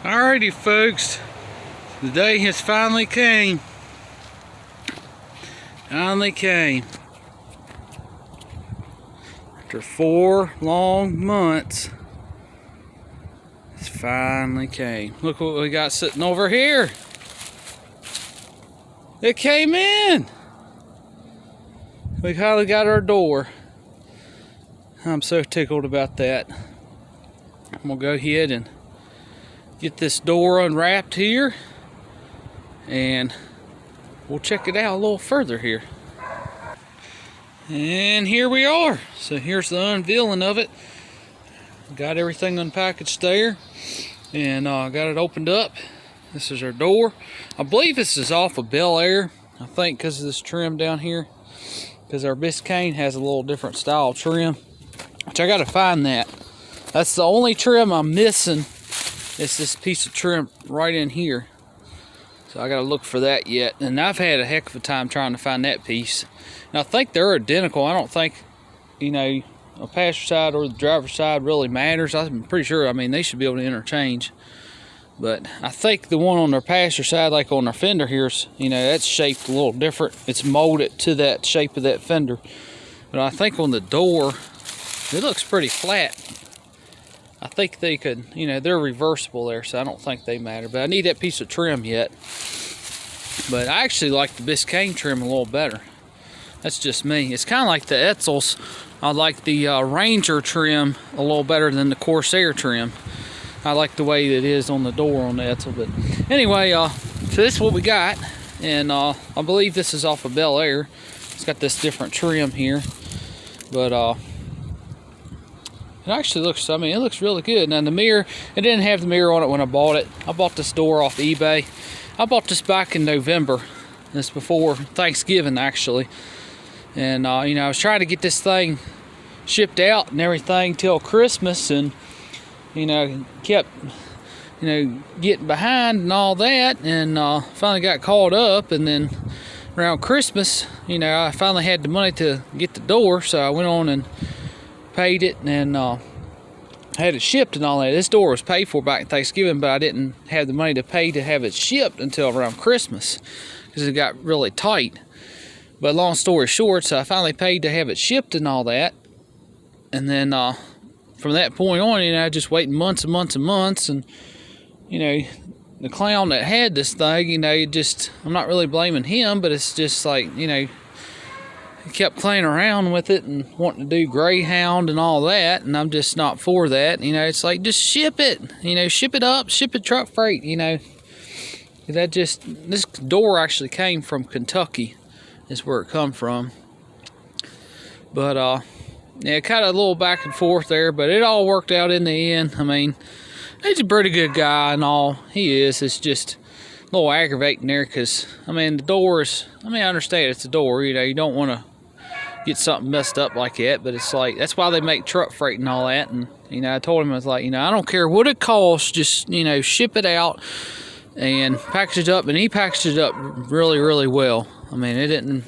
Alrighty folks, the day has finally came. After 4 long months, it's finally came. Look what we got sitting over here. It came in. We finally got our door. I'm so tickled about that. I'm gonna go ahead and get this door unwrapped here, and we'll check it out a little further here. And here we are. So here's the unveiling of it. Got everything unpackaged there, and got it opened up. This is our door. I believe this is off of Bel Air, I think, because of this trim down here, because our Biscayne has a little different style trim, which I gotta find that. That's the only trim I'm missing. It's this piece of trim right in here. So I gotta look for that yet. And I've had a heck of a time trying to find that piece. And I think they're identical. I don't think, a passenger side or the driver's side really matters. I'm pretty sure, they should be able to interchange. But I think the one on their passenger side, like on their fender here, is, that's shaped a little different. It's molded to that shape of that fender. But I think on the door, it looks pretty flat. I think they could, they're reversible there, so I don't think they matter. But I need that piece of trim yet. But I actually like the Biscayne trim a little better. That's just me. It's kind of like the Etzels. I like the Ranger trim a little better than the Corsair trim. I like the way it is on the door on the Etzel. But anyway, so this is what we got. And I believe this is off of Bel Air. It's got this different trim here. But it actually looks, it looks really good. Now the mirror, it didn't have the mirror on it when I bought it. I bought this door off eBay. I bought this back in November. This before Thanksgiving, actually. And, I was trying to get this thing shipped out and everything till Christmas, and, kept, getting behind and all that, and finally got caught up. And then around Christmas, I finally had the money to get the door, so I went on and paid it and had it shipped and all that. This door was paid for back in Thanksgiving, but I didn't have the money to pay to have it shipped until around Christmas because it got really tight. But long story short, so I finally paid to have it shipped and all that. And then from that point on, I just waiting months and months and months. And, the clown that had this thing, I'm not really blaming him, but it's just like, he kept playing around with it and wanting to do Greyhound and all that, and I'm just not for that. It's like, just ship it, ship it up, ship it truck freight, this door actually came from Kentucky, is where it come from. But yeah, kind of a little back and forth there, but it all worked out in the end. He's a pretty good guy and all, he is. It's just a little aggravating there because, the door is, I understand it's a door, you don't want to get something messed up like that, but it's like, that's why they make truck freight and all that. And I told him, I was like, I don't care what it costs, just ship it out and package it up. And he packaged it up really, really well. It didn't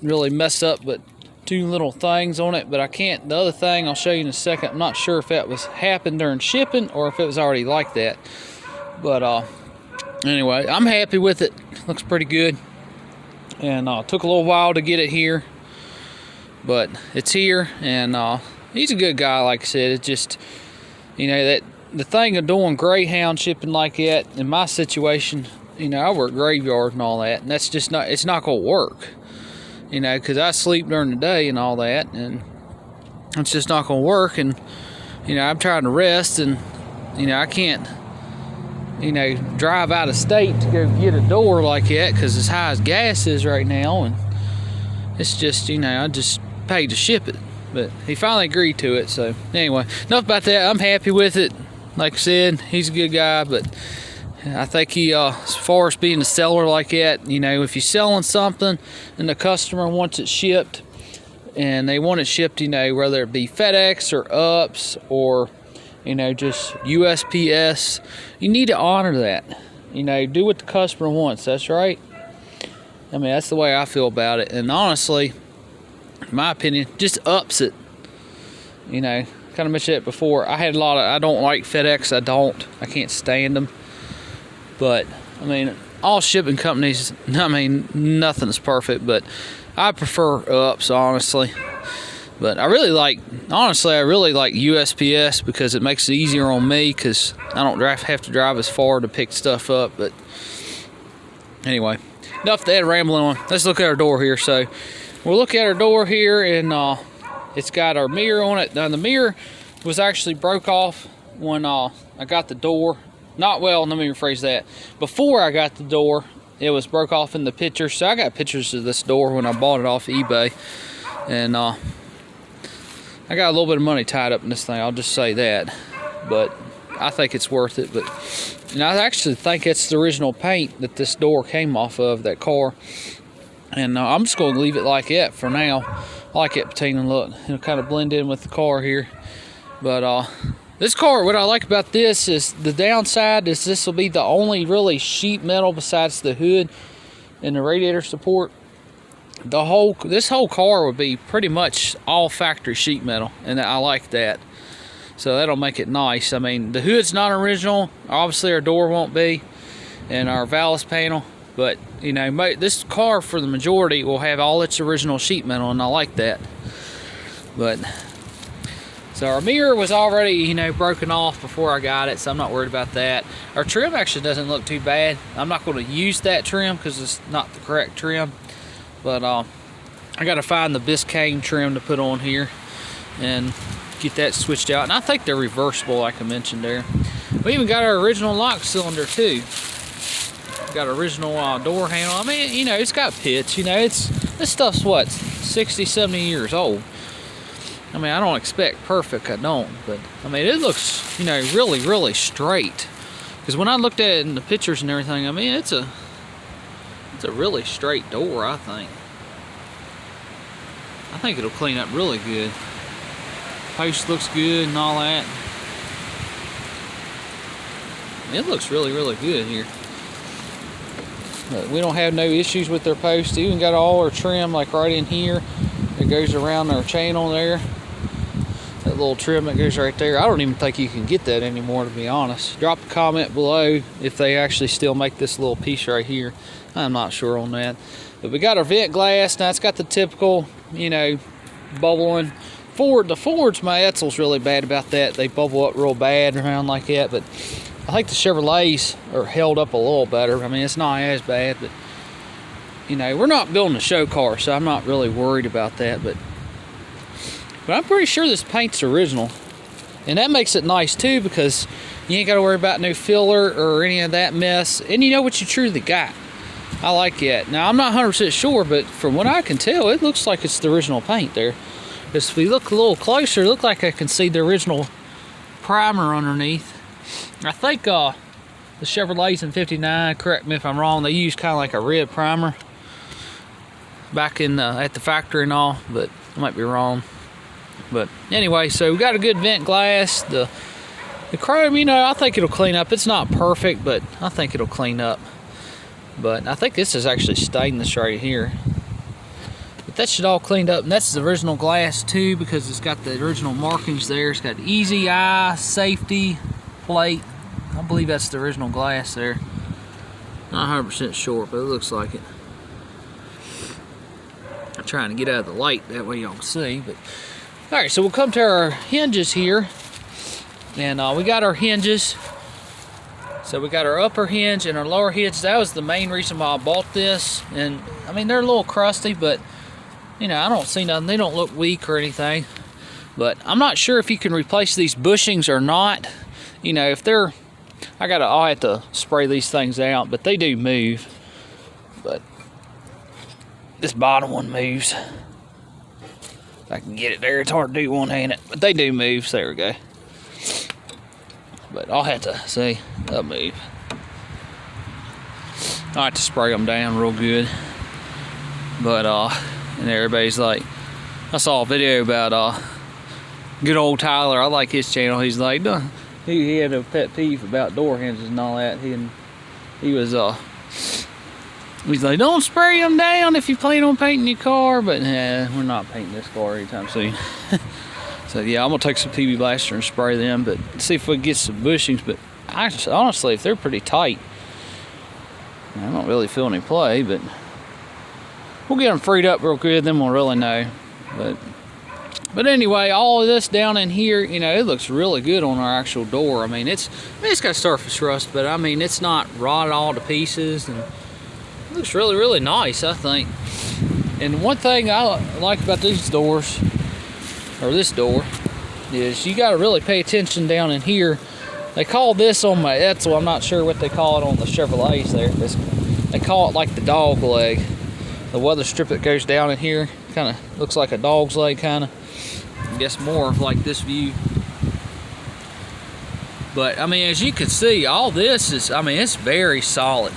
really mess up but 2 little things on it, but I can't, the other thing I'll show you in a second, I'm not sure if that was happened during shipping or if it was already like that. But anyway, I'm happy with it. Looks pretty good. And took a little while to get it here, but it's here. And he's a good guy, like I said. It's just, that the thing of doing Greyhound shipping like that in my situation, I work graveyard and all that, and that's just not, it's not gonna work, because I sleep during the day and all that, and it's just not gonna work. And I'm trying to rest, and I can't drive out of state to go get a door like that because as high as gas is right now. And it's just, I just paid to ship it, but he finally agreed to it. So anyway, enough about that. I'm happy with it. Like I said, he's a good guy, but I think he, as far as being a seller like that, if you're selling something and the customer wants it shipped and they want it shipped, whether it be FedEx or UPS or just USPS, you need to honor that. Do what the customer wants. That's right. That's the way I feel about it. And honestly, in my opinion, just ups it. kind of mentioned it before. I don't like FedEx. I can't stand them. But I mean, all shipping companies, I mean, nothing's perfect, but I prefer UPS, honestly. But I really like USPS because it makes it easier on me because I don't have to drive as far to pick stuff up. But anyway, enough of that rambling on. Let's look at our door here. So we'll look at our door here, and it's got our mirror on it. Now the mirror was actually broke off when I got the door. Let me rephrase that. Before I got the door, it was broke off in the picture. So I got pictures of this door when I bought it off eBay, and I got a little bit of money tied up in this thing, I'll just say that. But I think it's worth it. But I actually think it's the original paint that this door came off of, that car. And I'm just going to leave it like that for now. I like it, Patina, look. It'll kind of blend in with the car here. But this car, what I like about this is the downside is this will be the only really sheet metal besides the hood and the radiator support. This whole car would be pretty much all factory sheet metal, and I like that. So that'll make it nice. I mean, the hood's not original. Obviously, our door won't be, and our valve panel. But you know, this car for the majority will have all its original sheet metal, and I like that. But so our mirror was already, you know, broken off before I got it, so I'm not worried about that. Our trim actually doesn't look too bad. I'm not going to use that trim because it's not the correct trim. But I got to find the Biscayne trim to put on here and get that switched out. And I think they're reversible, like I mentioned there. We even got our original lock cylinder too. Got original door handle. I mean, you know, it's got pits. You know, this stuff's what, 60, 70 years old. I mean, I don't expect perfect. I don't. But I mean, it looks, you know, really, really straight. Because when I looked at it in the pictures and everything, I mean, it's a really straight door, I think. I think it'll clean up really good. Post looks good and all that. It looks really, really good here. But we don't have no issues with their post. Even got all our trim like right in here. It goes around our channel there. That little trim that goes right there. I don't even think you can get that anymore, to be honest. Drop a comment below if they actually still make this little piece right here. I'm not sure on that. But we got our vent glass. Now it's got the typical, you know, bubbling. The Ford's, my Etzel's really bad about that. They bubble up real bad around like that. But I think the Chevrolets are held up a little better. I mean, it's not as bad, but you know, we're not building a show car, so I'm not really worried about that. But I'm pretty sure this paint's original, and that makes it nice too because you ain't got to worry about no filler or any of that mess, and you know what you truly got. I like that. Now I'm not 100% sure, but from what I can tell, it looks like it's the original paint there. If we look a little closer, it looks like I can see the original primer underneath. I think the Chevrolets in '59, correct me if I'm wrong, they use kind of like a red primer back in at the factory and all, but I might be wrong. But anyway, so we got a good vent glass. The chrome, you know, I think it'll clean up. It's not perfect, but I think it'll clean up. But I think this is actually stainless right here. But that should all cleaned up, and that's the original glass too because it's got the original markings there. It's got easy eye, safety plate. I believe that's the original glass there. Not 100% sure, but it looks like it. I'm trying to get out of the light, that way y'all can see. But alright, so we'll come to our hinges here. And we got our hinges. So we got our upper hinge and our lower hinge. That was the main reason why I bought this. And I mean, they're a little crusty, but you know, I don't see nothing. They don't look weak or anything. But I'm not sure if you can replace these bushings or not. You know, if they're, I'll have to spray these things out, but they do move. But this bottom one moves. If I can get it there, it's hard to do one-handed, but they do move. So there we go. But I'll have to see. They'll move. I have to spray them down real good. But and everybody's like, I saw a video about good old Tyler. I like his channel. He's like, he had a pet peeve about door hinges and all that. He was he's like, don't spray them down if you plan on painting your car. But we're not painting this car anytime soon. So yeah, I'm gonna take some PB Blaster and spray them, but see if we can get some bushings. But honestly, if they're pretty tight, I don't really feel any play, but we'll get them freed up real good, then we'll really know. But anyway, all of this down in here, you know, it looks really good on our actual door. I mean, it's got surface rust, but I mean, it's not rotted all to pieces, and it looks really, really nice, I think. And one thing I like about these doors, or this door, is you got to really pay attention down in here. They call this on my Etzel, I'm not sure what they call it on the Chevrolets there. They call it like the dog leg. The weather strip that goes down in here kind of looks like a dog's leg, kind of. I guess more of like this view. But I mean, as you can see, all this is, I mean, it's very solid.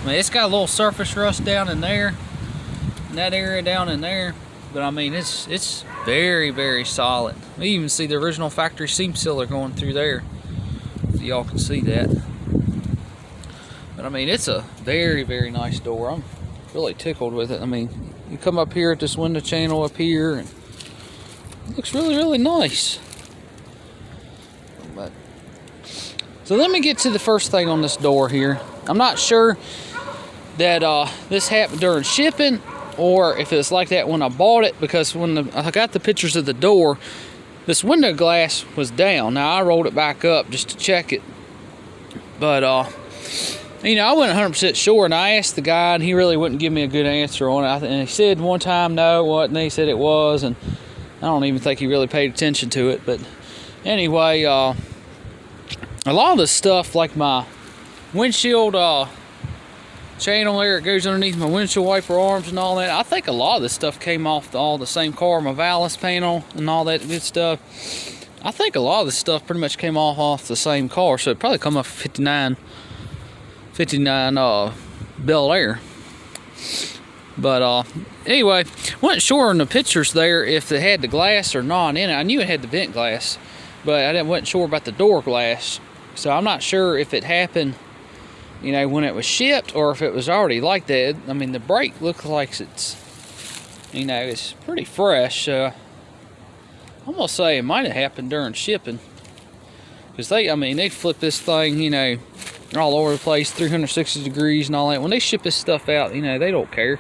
I mean, it's got a little surface rust down in there, in that area down in there. But I mean, it's very, very solid. We even see the original factory seam sealer going through there. If y'all can see that. But I mean, it's a very, very nice door. I'm really tickled with it. I mean, you come up here at this window channel up here, and it looks really, really nice. But so let me get to the first thing on this door here. I'm not sure that this happened during shipping, or if it's like that when I bought it, because when I got the pictures of the door, this window glass was down. Now I rolled it back up just to check it, but you know, I wasn't 100% sure, and I asked the guy, and he really wouldn't give me a good answer on it. And he said one time no, it wasn't, and he said it was, and I don't even think he really paid attention to it. But anyway, a lot of the stuff, like my windshield channel there, it goes underneath my windshield wiper arms and all that, I think a lot of this stuff came off all the same car, my Vallis panel and all that good stuff. I think a lot of this stuff pretty much came off the same car, so it probably come off 59 Bel Air. But anyway, wasn't sure in the pictures there if it had the glass or not in it. I knew it had the vent glass, but I wasn't sure about the door glass. So I'm not sure if it happened, you know, when it was shipped, or if it was already like that. I mean, the brake looks like it's, you know, it's pretty fresh. I'm gonna say it might have happened during shipping, because I mean, they flip this thing, you know, all over the place, 360 degrees and all that. When they ship this stuff out, you know, they don't care.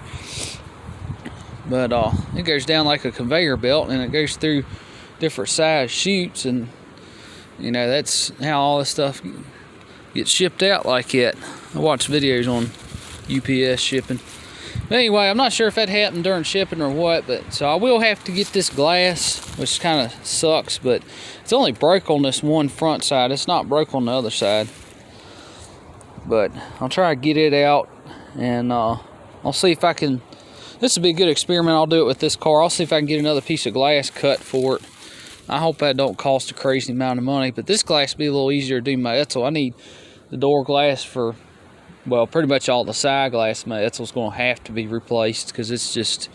But it goes down like a conveyor belt, and it goes through different size chutes, and you know, that's how all this stuff gets shipped out like it. I watch videos on UPS shipping. But anyway, I'm not sure if that happened during shipping or what, but so I will have to get this glass, which kind of sucks, but it's only broke on this one front side. It's not broke on the other side. But I'll try to get it out, and I'll see if I can. This would be a good experiment. I'll do it with this car. I'll see if I can get another piece of glass cut for it. I hope that don't cost a crazy amount of money, but this glass will be a little easier to do my Etzel. I need the door glass for, well, pretty much all the side glass. My Etzel's going to have to be replaced because it's just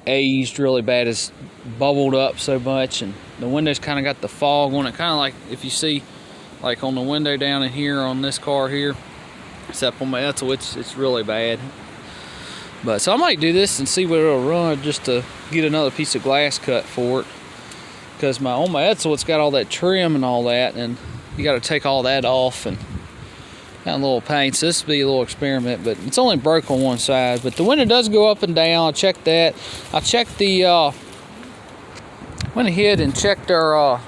aged really bad. It's bubbled up so much, and the window's kind of got the fog on it, kind of like if you see like on the window down in here on this car here, except on my Etzel, it's really bad. But so I might do this and see what it'll run, just to get another piece of glass cut for it, because on my Etzel, it's got all that trim and all that, and you got to take all that off, and got a little pain. So this will be a little experiment, but it's only broke on one side. But the window does go up and down. I checked that. I checked the went ahead and checked our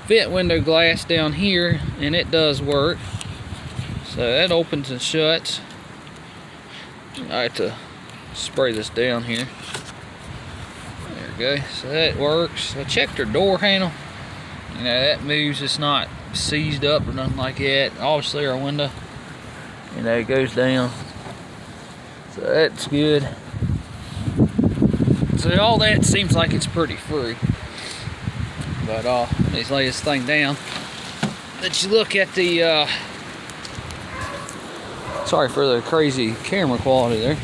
vent window glass down here, and it does work. So that opens and shuts. I have to spray this down here. There we go. So that works. I checked her door handle. You know, that moves. It's not seized up or nothing like that. Obviously our window, you know, it goes down. So that's good. So all that seems like it's pretty free. But let's lay this thing down. Let you look at the sorry for the crazy camera quality there.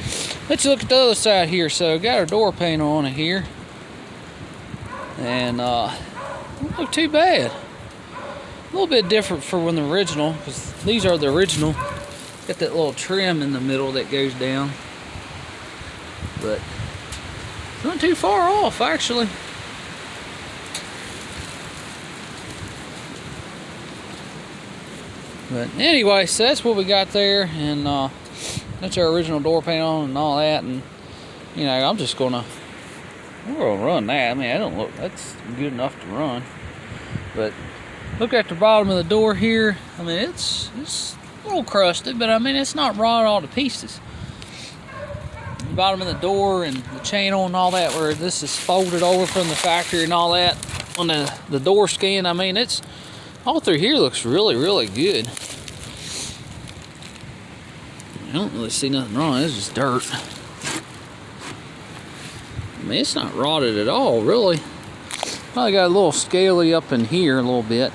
Let's look at the other side here. So got our door panel on it here, and don't look too bad. A little bit different for when the original, because these are the original. Got that little trim in the middle that goes down, but it's not too far off actually. But anyway, so that's what we got there, and that's our original door panel and all that. And you know, we're gonna run that. I mean, that's good enough to run. But look at the bottom of the door here. I mean, it's a little crusted, but I mean, it's not rotted all to pieces. The bottom of the door and the channel and all that, where this is folded over from the factory and all that on the door skin. I mean, it's all through here looks really, really good. I don't really see nothing wrong. It's just dirt. I mean, it's not rotted at all, really. Probably got a little scaly up in here a little bit.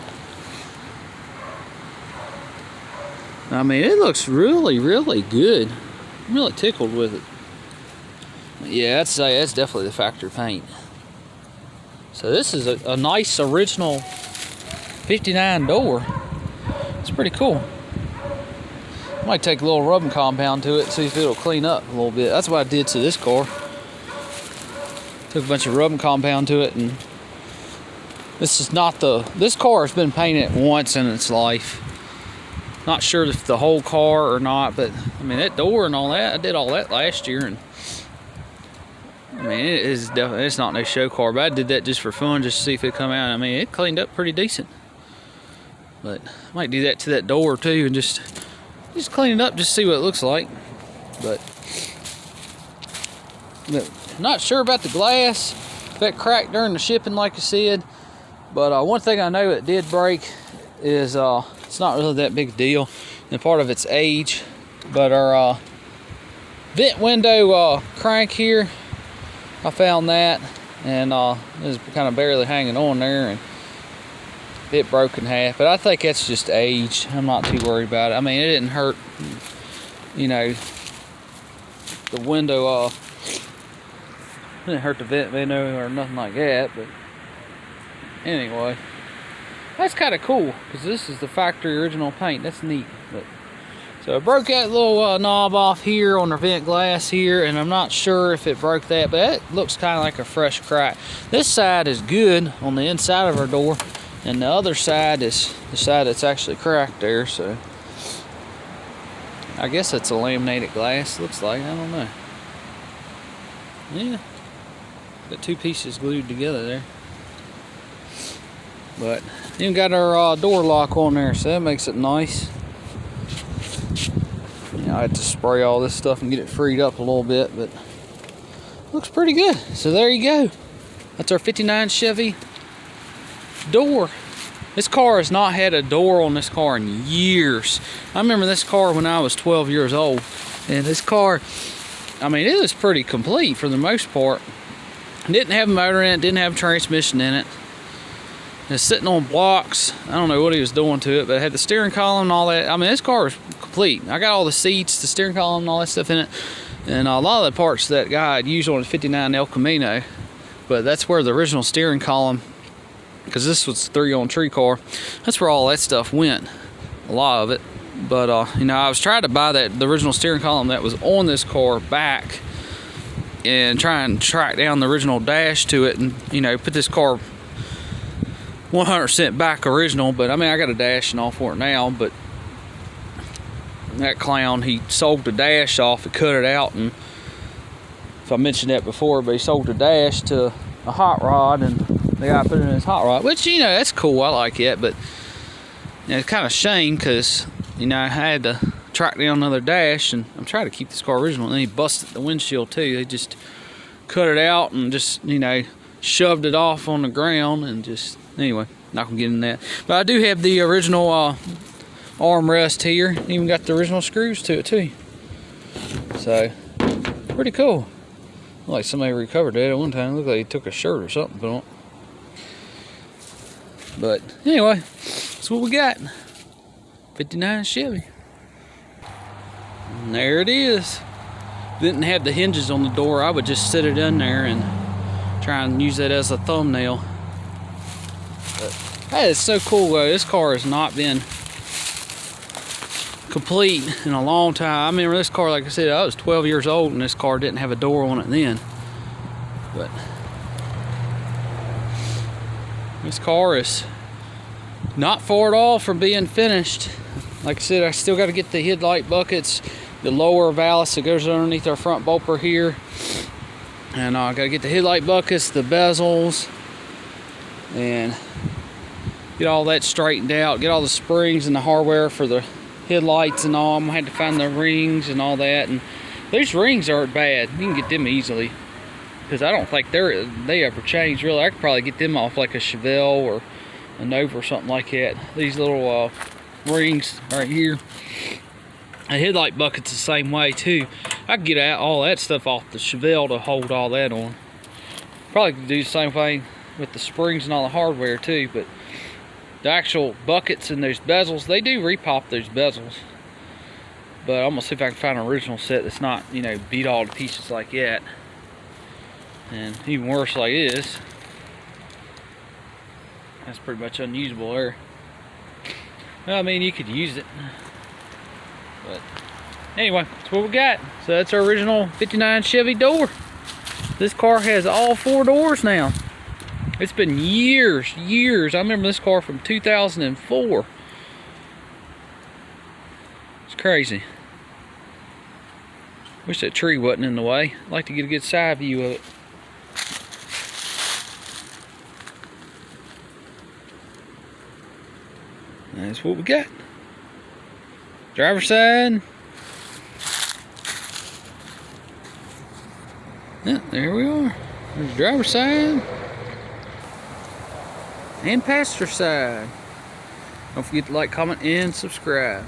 I mean, it looks really, really good. I'm really tickled with it. Yeah, I'd say that's definitely the factory paint. So this is a nice original 59 door. It's pretty cool. I might take a little rubbing compound to it and see if it'll clean up a little bit. That's what I did to this car. Took a bunch of rubbing compound to it, and this car has been painted once in its life. Not sure if the whole car or not, but I mean, that door and all that, I did all that last year, and I mean, it's not no show car, but I did that just for fun, just to see if it come out. I mean, it cleaned up pretty decent. But I might do that to that door too, and just clean it up, just see what it looks like. But not sure about the glass, if that cracked during the shipping, like I said. But one thing I know it did break is it's not really that big a deal, and part of its age. But our vent window crank here, I found that, and it was kind of barely hanging on there, and it broke in half. But I think that's just age. I'm not too worried about it. I mean, it didn't hurt, you know, the window. It didn't hurt the vent window or nothing like that. But anyway, that's kind of cool, because this is the factory original paint. That's neat. But so I broke that little knob off here on the vent glass here, and I'm not sure if it broke that, but it looks kind of like a fresh crack. This side is good on the inside of our door, and the other side is the side that's actually cracked there. So I guess it's a laminated glass, looks like. I don't know. Yeah, got two pieces glued together there. But even got our door lock on there, so that makes it nice. You know, I had to spray all this stuff and get it freed up a little bit, but looks pretty good. So there you go. That's our 59 Chevy door. This car has not had a door on this car in years. I remember this car when I was 12 years old, and this car, I mean, it was pretty complete for the most part. It didn't have a motor in it, didn't have a transmission in it. It's sitting on blocks. I don't know what he was doing to it, but it had the steering column and all that. I mean, this car was complete. I got all the seats, the steering column, and all that stuff in it, and a lot of the parts that guy had used on the 59 El Camino. But that's where the original steering column, because this was a 3-on-3 car, that's where all that stuff went, a lot of it. But you know, I was trying to buy the original steering column that was on this car back, and try and track down the original dash to it, and you know, put this car 100% back original. But I mean, I got a dash and all for it now. But that clown, he sold the dash off, he cut it out, and if I mentioned that before, but he sold the dash to a hot rod, and the guy put it in his hot rod, which, you know, that's cool. I like it, but you know, it's kind of a shame, because you know, I had to track down another dash, and I'm trying to keep this car original, and then he busted the windshield too. They just cut it out and just, you know, shoved it off on the ground, and just, anyway, not gonna get in that. But I do have the original armrest here, even got the original screws to it too. So pretty cool. Looked like somebody recovered that at one time. Looked like he took a shirt or something put on. But anyway, that's what we got. 59 Chevy. And there it is. Didn't have the hinges on the door. I would just sit it in there and try and use that as a thumbnail. But that is so cool though. This car has not been complete in a long time. I remember this car, like I said, I was 12 years old, and this car didn't have a door on it then. But this car is not far at all from being finished. Like I said, I still got to get the headlight buckets, the lower valance that goes underneath our front bumper here. And I got to get the headlight buckets, the bezels, and get all that straightened out. Get all the springs and the hardware for the headlights and all. I'm going to have to find the rings and all that. And these rings aren't bad. You can get them easily, because I don't think they ever change really. I could probably get them off like a Chevelle or a Nova or something like that. These little rings right here. The headlight bucket's the same way too. I could get out all that stuff off the Chevelle to hold all that on. Probably could do the same thing with the springs and all the hardware too, but the actual buckets and those bezels, they do repop those bezels. But I'm gonna see if I can find an original set that's not, you know, beat all to pieces like that. And even worse like this. That's pretty much unusable there. Well, I mean, you could use it. But anyway, that's what we got. So that's our original 59 Chevy door. This car has all 4 doors now. It's been years. I remember this car from 2004. It's crazy. Wish that tree wasn't in the way. I'd like to get a good side view of it. That's what we got. Driver's side. Yeah, there we are. There's the driver's side. And passenger side. Don't forget to like, comment, and subscribe.